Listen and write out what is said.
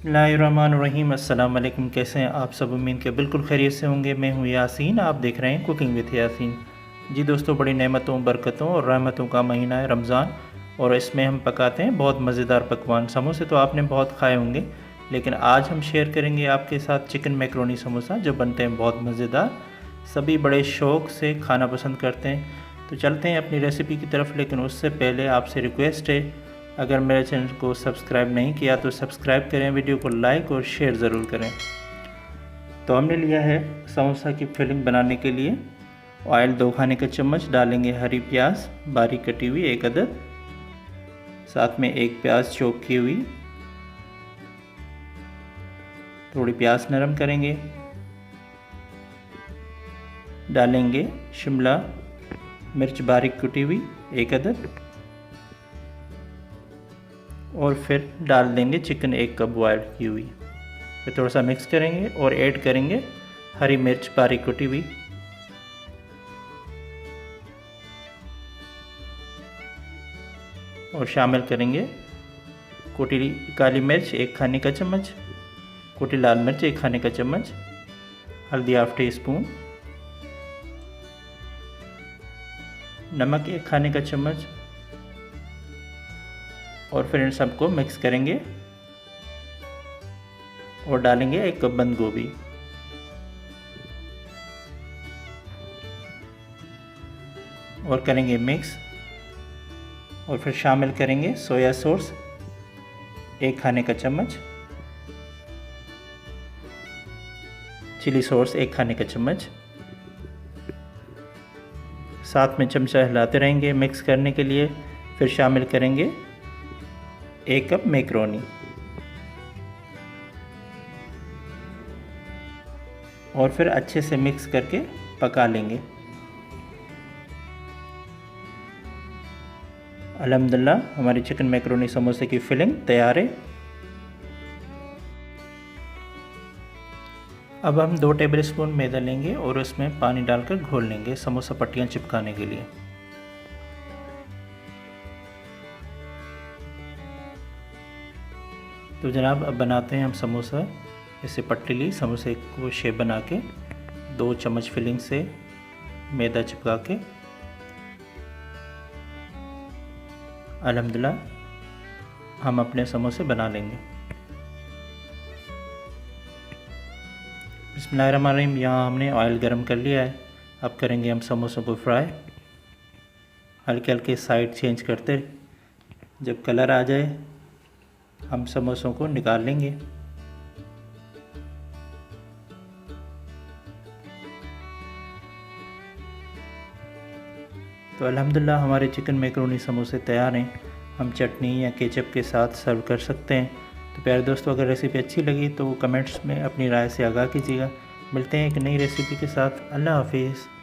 बिस्मिल्लाहिर्रहमानिर्रहीम। अस्सलाम वालेकुम। कैसे हैं आप सब? उम्मीद के बिल्कुल खैरियत से होंगे। मैं हूं यासीन, आप देख रहे हैं कुकिंग विद यासीन। जी दोस्तों, बड़ी नेमतों, बरकतों और रहमतों का महीना है रमज़ान, और इसमें हम पकाते हैं बहुत मज़ेदार पकवान। समोसे तो आपने बहुत खाए होंगे, लेकिन आज हम शेयर करेंगे आपके साथ चिकन मैकरोनी समोसा, जो बनते हैं बहुत मज़ेदार। सभी बड़े शौक़ से खाना पसंद करते हैं। तो चलते हैं अपनी रेसिपी की तरफ, लेकिन उससे पहले आपसे रिक्वेस्ट है, अगर मेरे चैनल को सब्सक्राइब नहीं किया तो सब्सक्राइब करें, वीडियो को लाइक और शेयर ज़रूर करें। तो हमने लिया है समोसा की फिलिंग बनाने के लिए ऑयल 2 खाने का चम्मच, डालेंगे हरी प्याज बारीक कटी हुई 1 अदद, साथ में 1 प्याज चॉप की हुई। थोड़ी प्याज नरम करेंगे, डालेंगे शिमला मिर्च बारीक कुटी हुई 1 अदद, और फिर डाल देंगे चिकन 1 कप बॉयल की हुई। फिर थोड़ा सा मिक्स करेंगे और ऐड करेंगे हरी मिर्च बारीक कुटी हुई, और शामिल करेंगे कुटी काली मिर्च 1 खाने का चम्मच, कुटी लाल मिर्च 1 खाने का चम्मच, हल्दी ½ टीस्पून, नमक 1 खाने का चम्मच, और फिर इन सबको मिक्स करेंगे और डालेंगे 1 कप बंद गोभी, और करेंगे मिक्स। और फिर शामिल करेंगे सोया सॉस 1 खाने का चम्मच, चिली सॉस 1 खाने का चम्मच, साथ में चमचा हिलाते रहेंगे मिक्स करने के लिए। फिर शामिल करेंगे 1 कप मैकरोनी, और फिर अच्छे से मिक्स करके पका लेंगे। अल्हम्दुलिल्लाह हमारी चिकन मैकरोनी समोसे की फिलिंग तैयार है। अब हम 2 टेबलस्पून मैदा लेंगे और उसमें पानी डालकर घोल लेंगे समोसा पट्टियाँ चिपकाने के लिए। तो जनाब, अब बनाते हैं हम समोसा। इसे पट्टी ली, समोसे को शेप बना के 2 चम्मच फिलिंग से मैदा चिपका के अल्हम्दुलिल्लाह हम अपने समोसे बना लेंगे। बिस्मिल्लाहिर्रहमानिर्रहीम। यहाँ हमने ऑयल गरम कर लिया है। अब करेंगे हम समोसों को फ्राई, हल्के हल्के साइड चेंज करते। जब कलर आ जाए हम समोसों को निकाल लेंगे। तो अल्हम्दुलिल्लाह हमारे चिकन मैकरोनी समोसे तैयार हैं। हम चटनी या केचप के साथ सर्व कर सकते हैं। तो प्यारे दोस्तों, अगर रेसिपी अच्छी लगी तो कमेंट्स में अपनी राय से आगाह कीजिएगा। मिलते हैं एक नई रेसिपी के साथ। अल्लाह हाफिज़।